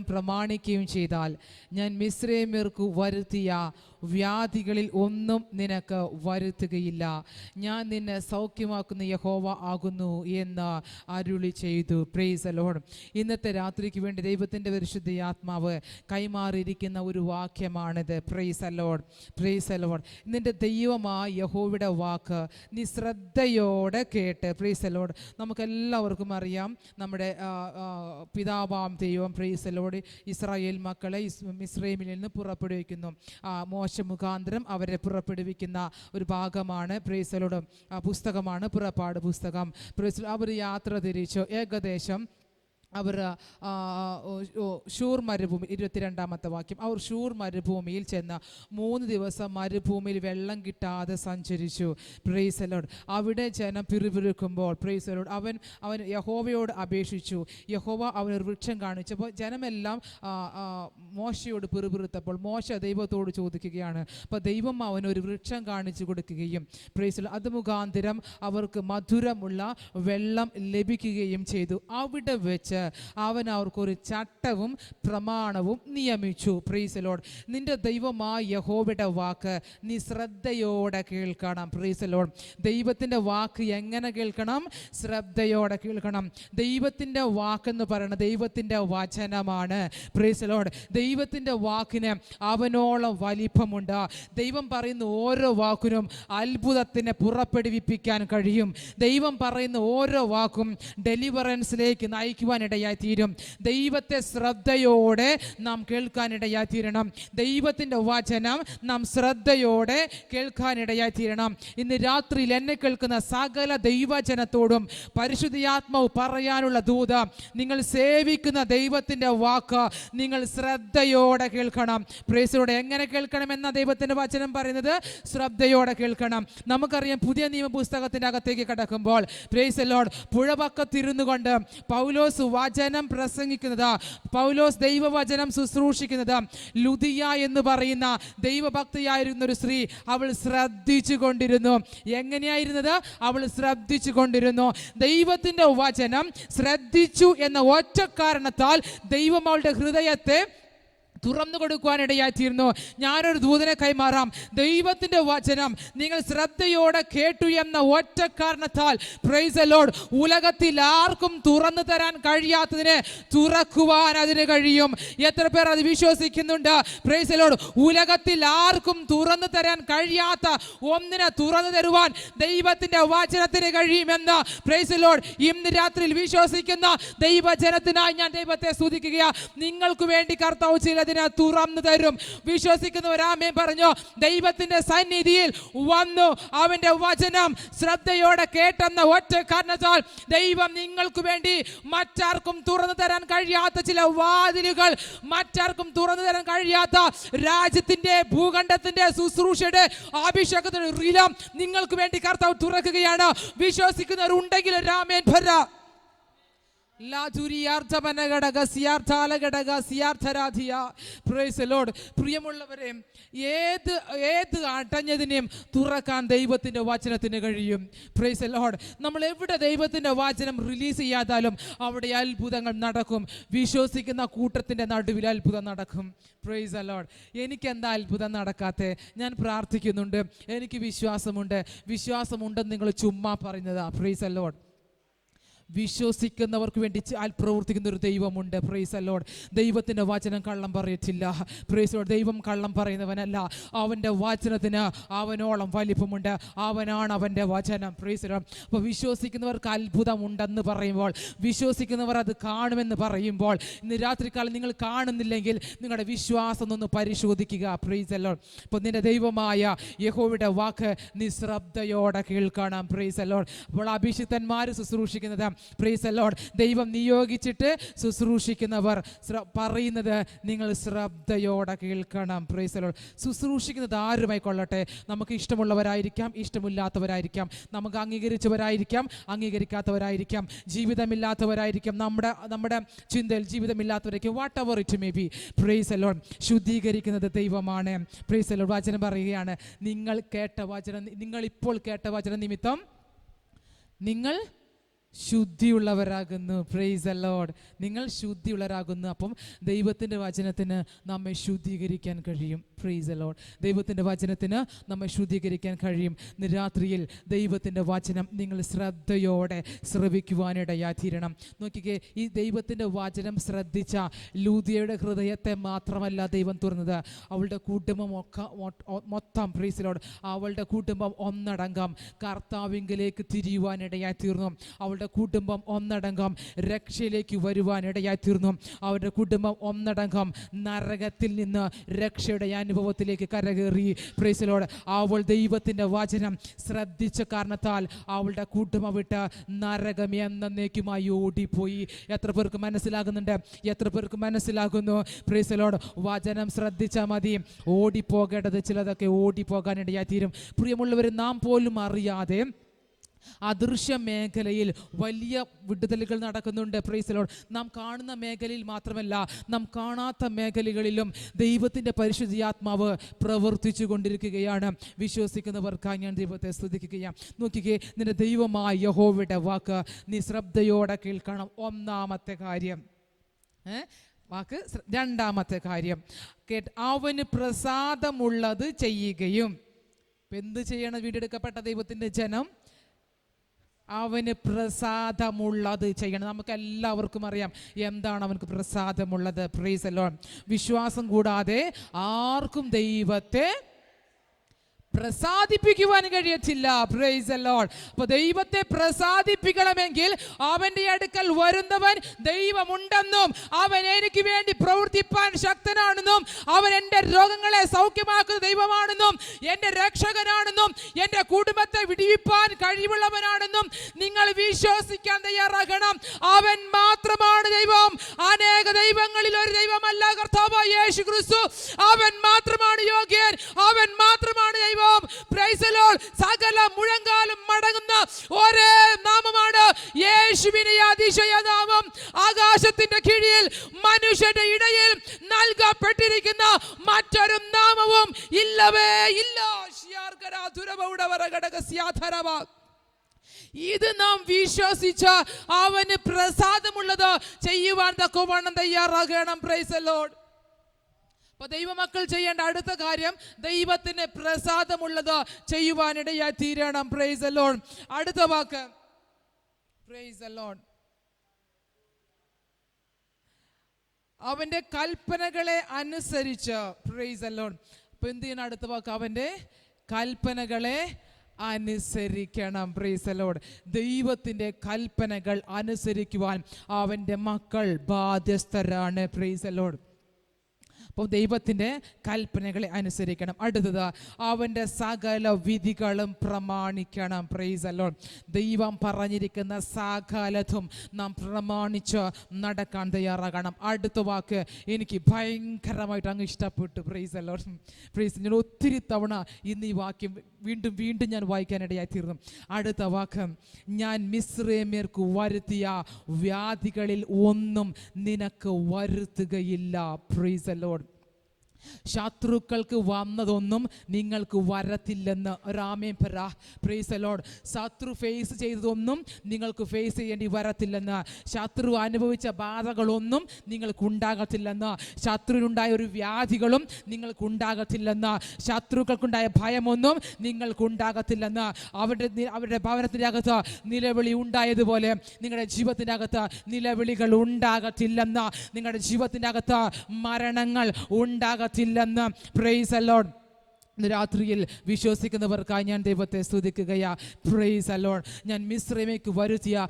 പ്രമാണിക്കുകയും ചെയ്താൽ ഞാൻ മിസ്രയീമ്യർക്ക് വരുത്തിയ വ്യാധികളിൽ ഒന്നും നിനക്ക് വരുത്തുകയില്ല. ഞാൻ നിന്നെ സൗഖ്യമാക്കുന്ന യഹോവ ആകുന്നു എന്ന് അരുളി ചെയ്തു. Praise the Lord. ഇന്നത്തെ രാത്രിക്ക് വേണ്ടി ദൈവത്തിൻ്റെ പരിശുദ്ധ ആത്മാവ് കൈമാറിയിരിക്കുന്ന ഒരു വാക്യമാണിത്. Praise the Lord, praise the Lord. നിന്റെ ദൈവമായ യഹോവയുടെ വാക്ക് നീ ശ്രദ്ധയോടെ കേട്ട്. Praise the Lord. നമുക്കെല്ലാവർക്കും അറിയാം, നമ്മുടെ പിതാവാം ദൈവം പ്രൈസ് ദി ലോർഡ് ഇസ്രായേൽ മക്കളെ മിസ്രയീമിൽ നിന്ന് പുറപ്പെടുവിക്കുന്നു. മോശ മുഖാന്തരം അവരെ പുറപ്പെടുവിക്കുന്ന ഒരു ഭാഗമാണ് പ്രൈസ് ദി ലോർഡ് പുസ്തകമാണ് പുറപ്പാട് പുസ്തകം. Price the Lord. അവർ യാത്ര തിരിച്ചു. ഏകദേശം അവർ ഷൂർ മരുഭൂമി 22-ാമത്തെ വാക്യം, അവർ ഷൂർ മരുഭൂമിയിൽ ചെന്ന് 3 ദിവസം മരുഭൂമിയിൽ വെള്ളം കിട്ടാതെ സഞ്ചരിച്ചു. Price the Lord. അവിടെ ജനം പിറുപിറുക്കുമ്പോൾ പ്രൈസ് ദി ലോർഡ് അവൻ യഹോവയോട് അപേക്ഷിച്ചു. യഹോവ അവനൊരു വൃക്ഷം കാണിച്ചപ്പോൾ ജനമെല്ലാം മോശയോട് പിറുപിറുത്തപ്പോൾ മോശ ദൈവത്തോട് ചോദിക്കുകയാണ്. അപ്പോൾ ദൈവം അവനൊരു വൃക്ഷം കാണിച്ചു കൊടുക്കുകയും പ്രൈസ് ദി ലോർഡ് അത് മുഖാന്തരം അവർക്ക് മധുരമുള്ള വെള്ളം ലഭിക്കുകയും ചെയ്തു. അവിടെ വെച്ച് അവൻ അവർക്കൊരു ചട്ടവും പ്രമാണവും നിയമിച്ചു. Price the Lord. നിന്റെ ദൈവമായ യഹോവയുടെ വാക്ക് നീ ശ്രദ്ധയോടെ കേൾക്കണം. Price the Lord. ദൈവത്തിൻ്റെ വാക്ക് എങ്ങനെ കേൾക്കണം? ശ്രദ്ധയോടെ കേൾക്കണം. ദൈവത്തിൻ്റെ വാക്കെന്ന് പറയുന്നത് ദൈവത്തിൻ്റെ വചനമാണ്. Price the Lord. ദൈവത്തിൻ്റെ വാക്കിന് അവനോളം വലിപ്പമുണ്ട്. ദൈവം പറയുന്ന ഓരോ വാക്കിനും അത്ഭുതത്തിനെ പുറപ്പെടുവിപ്പിക്കാൻ കഴിയും. ദൈവം പറയുന്ന ഓരോ വാക്കും ഡെലിവറൻസിലേക്ക് നയിക്കുവാൻ ഇടയായി തീരും. ദൈവത്തെ ശ്രദ്ധയോടെ നാം കേൾക്കാനിടയായി തീരണം. ദൈവത്തിൻ്റെ വചനം നാം ശ്രദ്ധയോടെ കേൾക്കാനിടയായി തീരണം. ഇന്ന് രാത്രിയിൽ എന്നെ കേൾക്കുന്ന സകല ദൈവജനത്തോടും പരിശുദ്ധാത്മാവ് പറയാനുള്ള ദൂത, നിങ്ങൾ സേവിക്കുന്ന ദൈവത്തിൻ്റെ വാക്ക് നിങ്ങൾ ശ്രദ്ധയോടെ കേൾക്കണം. Price the Lord. എങ്ങനെ കേൾക്കണം എന്ന ദൈവത്തിൻ്റെ വചനം പറയുന്നത്? ശ്രദ്ധയോടെ കേൾക്കണം. നമുക്കറിയാം, പുതിയ നിയമ പുസ്തകത്തിൻ്റെ അകത്തേക്ക് കടക്കുമ്പോൾ പ്രൈസ് ദി ലോർഡ് പുഴവക്കത്തിരുന്നു കൊണ്ട് പൗലോസ് വചനം പ്രസംഗിക്കുന്നത്, പൗലോസ് ദൈവവചനം ശുശ്രൂഷിക്കുന്നത്, ലുദിയ എന്ന് പറയുന്ന ദൈവഭക്തിയായിരുന്ന ഒരു സ്ത്രീ അവൾ ശ്രദ്ധിച്ചു കൊണ്ടിരുന്നു. എങ്ങനെയായിരുന്നത്? അവൾ ശ്രദ്ധിച്ചു കൊണ്ടിരുന്നു. ദൈവത്തിൻ്റെ വചനം ശ്രദ്ധിച്ചു എന്ന ഒറ്റ കാരണത്താൽ ദൈവം അവളുടെ ഹൃദയത്തെ തുറന്നു കൊടുക്കുവാനിടയായിത്തീരുന്നു. ഞാനൊരു ദൂതനെ കൈമാറാം. ദൈവത്തിൻ്റെ വചനം നിങ്ങൾ ശ്രദ്ധയോടെ കേട്ടു എന്ന ഒറ്റ കാരണത്താൽ പ്രൈസ് ദി ലോർഡ് ഉലകത്തിൽ ആർക്കും തുറന്നു തരാൻ കഴിയാത്തതിനെ തുറക്കുവാൻ അതിന് കഴിയും. എത്ര പേർ അത് വിശ്വസിക്കുന്നുണ്ട്? Price the Lord. ഉലകത്തിൽ ആർക്കും തുറന്നു തരാൻ കഴിയാത്ത ഒന്നിനെ തുറന്നു തരുവാൻ ദൈവത്തിൻ്റെ വചനത്തിന് കഴിയുമെന്ന് പ്രൈസ് ദി ലോർഡ് ഇന്ന് രാത്രിയിൽ വിശ്വസിക്കുന്ന ദൈവജനത്തിനായി ഞാൻ ദൈവത്തെ സ്തുതിക്കുകയാണ്. നിങ്ങൾക്ക് വേണ്ടി കർത്താവ് ചിലതിനെ തുറന്നു തരും. വിശ്വസിക്കുന്നവർ ആമേൻ പറഞ്ഞു. ദൈവത്തിന്റെ സന്നിധിയിൽ വന്നു അവന്റെ വചനം ശ്രദ്ധയോടെ കേട്ടെന്ന ഒറ്റ കാരണത്താൽ ദൈവം നിങ്ങൾക്ക് വേണ്ടി മറ്റാർക്കും തുറന്നു തരാൻ കഴിയാത്ത ചില വാതിലുകൾ, മറ്റാർക്കും തുറന്നു തരാൻ കഴിയാത്ത രാജ്യത്തിന്റെ ഭൂഖണ്ഡത്തിന്റെ ശുശ്രൂഷയുടെ അഭിഷേകത്തിന്റെ റിലം നിങ്ങൾക്ക് വേണ്ടി കർത്താവ് തുറക്കുകയാണ്. വിശ്വസിക്കുന്നവരുണ്ടെങ്കിൽ ആമേൻ പറ. പ്രിയമുള്ളവരെ, ഏത് അടഞ്ഞതിനെയും തുറക്കാൻ ദൈവത്തിന്റെ വചനത്തിന് കഴിയും. Price the Lord. നമ്മൾ എവിടെ ദൈവത്തിന്റെ വചനം റിലീസ് ചെയ്യാതാലും അവിടെ അത്ഭുതങ്ങൾ നടക്കും. വിശ്വസിക്കുന്ന കൂട്ടത്തിന്റെ നടുവിൽ അത്ഭുതം നടക്കും. Price the Lord. എനിക്കെന്താ അത്ഭുതം നടക്കാത്തെ? ഞാൻ പ്രാർത്ഥിക്കുന്നുണ്ട്, എനിക്ക് വിശ്വാസമുണ്ട്. വിശ്വാസമുണ്ടെന്ന് നിങ്ങൾ ചുമ്മാ പറയുന്നതാ. Praise the Lord. വിശ്വസിക്കുന്നവർക്ക് വേണ്ടി പ്രവർത്തിക്കുന്ന ഒരു ദൈവമുണ്ട്. Praise the Lord. ദൈവത്തിൻ്റെ വചനം കള്ളം പറയത്തില്ല. Praise the Lord. ദൈവം കള്ളം പറയുന്നവനല്ല. അവൻ്റെ വചനത്തിന് അവനോളം വലിപ്പമുണ്ട്. അവനാണ് അവൻ്റെ വചനം. Price the Lord. അപ്പോൾ വിശ്വസിക്കുന്നവർക്ക് അത്ഭുതമുണ്ടെന്ന് പറയുമ്പോൾ, വിശ്വസിക്കുന്നവർ അത് കാണുമെന്ന് പറയുമ്പോൾ, ഇന്ന് രാത്രിക്കാലം നിങ്ങൾ കാണുന്നില്ലെങ്കിൽ നിങ്ങളുടെ വിശ്വാസം ഒന്ന് പരിശോധിക്കുക. Price the Lord. അപ്പോൾ നിന്റെ ദൈവമായ യഹോവയുടെ വാക്ക് നിശ്രദ്ധയോടെ കേൾക്കണം. Price the Lord. അപ്പോൾ അഭിഷിക്തന്മാർ ശുശ്രൂഷിക്കുന്നത് പ്രൈസ് ദി ലോർഡ് ദൈവം നിയോഗിച്ചിട്ട് ശുശ്രൂഷിക്കുന്നവർ പറയുന്നത് നിങ്ങൾ ശ്രദ്ധയോടെ കേൾക്കണം. Price the Lord. ശുശ്രൂഷിക്കുന്നത് ആരുമായി കൊള്ളട്ടെ, നമുക്ക് ഇഷ്ടമുള്ളവരായിരിക്കാം, ഇഷ്ടമില്ലാത്തവരായിരിക്കാം, നമുക്ക് അംഗീകരിച്ചവരായിരിക്കാം, അംഗീകരിക്കാത്തവരായിരിക്കാം, ജീവിതമില്ലാത്തവരായിരിക്കാം, നമ്മുടെ ചിന്തയിൽ ജീവിതമില്ലാത്തവരായിരിക്കും, whatever it may be. Praise the Lord. ശുദ്ധീകരിക്കുന്നത് ദൈവമാണ്. Praise the Lord. വചനം പറയുകയാണ്, നിങ്ങൾ ഇപ്പോൾ കേട്ട വചനം നിമിത്തം നിങ്ങൾ ശുദ്ധിയുള്ളവരാകുന്നു. Price the Lord. നിങ്ങൾ ശുദ്ധിയുള്ളവരാകുന്നു. അപ്പം ദൈവത്തിൻ്റെ വചനത്തിന് നമ്മെ ശുദ്ധീകരിക്കാൻ കഴിയും. Price the Lord. ദൈവത്തിൻ്റെ വചനത്തിന് നമ്മെ ശുദ്ധീകരിക്കാൻ കഴിയും. ഇന്ന് രാത്രിയിൽ ദൈവത്തിൻ്റെ വചനം നിങ്ങൾ ശ്രദ്ധയോടെ ശ്രവിക്കുവാനിടയായിത്തീരണം. നോക്കിക്കേ, ഈ ദൈവത്തിൻ്റെ വചനം ശ്രദ്ധിച്ച ലൂദിയയുടെ ഹൃദയത്തെ മാത്രമല്ല ദൈവം തുറന്നത്, അവളുടെ കുടുംബം മൊത്തം, പ്രൈസ് ദി ലോർഡ്, അവളുടെ കുടുംബം ഒന്നടങ്കം കർത്താവിങ്കലേക്ക് തിരിയുവാനിടയായി തീർന്നു. അവളുടെ കുടുംബം ഒന്നടങ്കം രക്ഷയിലേക്ക് വരുവാനിടയായി തീർന്നു. അവരുടെ കുടുംബം ഒന്നടങ്കം നരകത്തിൽ നിന്ന് രക്ഷയുടെ അനുഭവത്തിലേക്ക് കരകയറി. Price the Lord. അവൾ ദൈവത്തിൻ്റെ വചനം ശ്രദ്ധിച്ച കാരണത്താൽ അവളുടെ കുടുംബം വിട്ട് നരകം എന്നേക്കുമായി ഓടിപ്പോയി. എത്ര പേർക്ക് മനസ്സിലാകുന്നുണ്ട്? എത്ര പേർക്ക് മനസ്സിലാകുന്നു? Price the Lord. വചനം ശ്രദ്ധിച്ചാൽ മതി, ഓടിപ്പോകേണ്ടത് ചിലതൊക്കെ ഓടിപ്പോകാനിടയായി തീരും. പ്രിയമുള്ളവർ, നാം പോലും അറിയാതെ അദൃശ്യ മേഖലയിൽ വലിയ വിടുതലുകൾ നടക്കുന്നുണ്ട്. Price the Lord. നാം കാണുന്ന മേഖലയിൽ മാത്രമല്ല, നാം കാണാത്ത മേഖലകളിലും ദൈവത്തിൻ്റെ പരിശുദ്ധാത്മാവ് പ്രവർത്തിച്ചു കൊണ്ടിരിക്കുകയാണ്. വിശ്വസിക്കുന്നവർക്കായി ഞാൻ ദൈവത്തെ സ്തുതിക്കുകയാണ്. നോക്കിക്കേ, നിന്റെ ദൈവമായ യഹോവയുടെ വാക്ക് നീ ശ്രദ്ധയോടെ കേൾക്കണം. ഒന്നാമത്തെ കാര്യം വാക്ക്. രണ്ടാമത്തെ കാര്യം അവന് പ്രസാദമുള്ളത് ചെയ്യുകയും. എന്ത് ചെയ്യണം വീണ്ടെടുക്കപ്പെട്ട ദൈവത്തിൻ്റെ ജനം? അവന് പ്രസാദമുള്ളത് ചെയ്യണം. നമുക്ക് എല്ലാവർക്കും അറിയാം എന്താണ് അവനക്ക് പ്രസാദമുള്ളത്. Price the Lord. വിശ്വാസം കൂടാതെ ആർക്കും ദൈവത്തെ പ്രസാദിപ്പിക്കുവാൻ കഴിയത്തില്ല. Price the Lord. അപ്പോൾ ദൈവത്തെ പ്രസാദിപ്പിക്കണമെങ്കിൽ അവൻ്റെ അടുക്കൽ വരുന്നവൻ ദൈവമുണ്ടെന്നും അവൻ എനിക്ക് വേണ്ടി പ്രവർത്തിപ്പാൻ ശക്തനാണെന്നും അവൻ എൻ്റെ രോഗങ്ങളെ സൗഖ്യമാക്കുന്ന ദൈവമാണെന്നും എൻ്റെ രക്ഷകനാണെന്നും എൻ്റെ കുടുംബത്തെ വിടിവിപ്പാൻ കഴിവുള്ളവനാണെന്നും നിങ്ങൾ വിശ്വസിക്കാൻ തയ്യാറാകണം. അവൻ മാത്രമാണ് ദൈവം. അനേക ദൈവങ്ങളിൽ ഒരു ദൈവമല്ല കർത്താവായ യേശു ക്രിസ്തു. അവൻ മാത്രമാണ് യോഗ്യൻ. അവൻ മാത്രമാണ് ദൈവം. Price the Lord. സകല മുഴങ്കാലും മടങ്ങുന്ന ഒരേ നാമമാണ് യേശുവിന്റെ അതിശയ നാമം. ആകാശത്തിന്റെ കീഴിൽ മനുഷ്യന്റെ ഇടയിൽ നൽകപ്പെട്ടിരിക്കുന്ന മറ്റൊരു നാമവും ഇല്ലവേ ഇല്ല. ഇത് നാം വിശ്വസിച്ച അവന് പ്രസാദമുള്ളത് ചെയ്യുവാൻ തക്കവണ്ണം തയ്യാറാകണം. Price the Lord. അപ്പൊ ദൈവമക്കൾ ചെയ്യേണ്ട അടുത്ത കാര്യം ദൈവത്തിന് പ്രസാദമുള്ളത് ചെയ്യുവാനിടയായി തീരണം. Price the Lord. അടുത്ത വാക്ക് പ്രൈസ് ദി ലോർഡ്. അവന്റെ കൽപ്പനകളെ അനുസരിച്ച്. Price the Lord. അപ്പൊ എന്ത് ചെയ്യണം? അടുത്ത വാക്ക് അവന്റെ കൽപ്പനകളെ അനുസരിക്കണം. Price the Lord. ദൈവത്തിൻ്റെ കൽപ്പനകൾ അനുസരിക്കുവാൻ അവൻ്റെ മക്കൾ ബാധ്യസ്ഥരാണ്. Price the Lord. അപ്പോൾ ദൈവത്തിൻ്റെ കൽപ്പനകളെ അനുസരിക്കണം. അടുത്തത് അവൻ്റെ സകല വിധികളും പ്രമാണിക്കണം. Price the Lord. ദൈവം പറഞ്ഞിരിക്കുന്ന സകലതും നാം പ്രമാണിച്ച് നടക്കാൻ തയ്യാറാകണം. അടുത്ത വാക്ക് എനിക്ക് ഭയങ്കരമായിട്ട് അങ്ങ് ഇഷ്ടപ്പെട്ടു. Price the Lord. പ്രൈസ്. ഞാൻ ഒത്തിരി തവണ ഇന്ന് ഈ വാക്യം വീണ്ടും ഞാൻ വായിക്കാനിടയായി തീർന്നു. അടുത്ത വാക്ക് ഞാൻ മിസ്രൈമ്യർക്ക് വരുത്തിയ വ്യാധികളിൽ ഒന്നും നിനക്ക് വരുത്തുകയില്ല. Price the Lord. ശത്രുക്കൾക്ക് വന്നതൊന്നും നിങ്ങൾക്ക് വരത്തില്ലെന്ന് ഒരാമേൻ പറ. Price the Lord. ശത്രു ഫേസ് ചെയ്തതൊന്നും നിങ്ങൾക്ക് ഫേസ് ചെയ്യേണ്ടി വരത്തില്ലെന്ന്. ശത്രു അനുഭവിച്ച ബാധകളൊന്നും നിങ്ങൾക്കുണ്ടാകത്തില്ലെന്ന്. ശത്രുവിനുണ്ടായ ഒരു വ്യാധികളും നിങ്ങൾക്കുണ്ടാകത്തില്ലെന്ന്. ശത്രുക്കൾക്കുണ്ടായ ഭയമൊന്നും നിങ്ങൾക്കുണ്ടാകത്തില്ലെന്ന്. അവരുടെ ഭവനത്തിൻ്റെ അകത്ത് നിലവിളി ഉണ്ടായതുപോലെ നിങ്ങളുടെ ജീവിതത്തിൻ്റെ അകത്ത് നിലവിളികൾ ഉണ്ടാകത്തില്ലെന്ന്. നിങ്ങളുടെ ജീവിതത്തിൻ്റെ അകത്ത് മരണങ്ങൾ ഉണ്ടാകത്തില്ലെന്ന്. Price the Lord. രാത്രിയിൽ വിശ്വസിക്കുന്നവർക്കായി ഞാൻ ദൈവത്തെ സ്തുതിക്കുകയാ. Price the Lord. ഞാൻ മിസ്രൈമിലേക്ക് വരുത്തിയ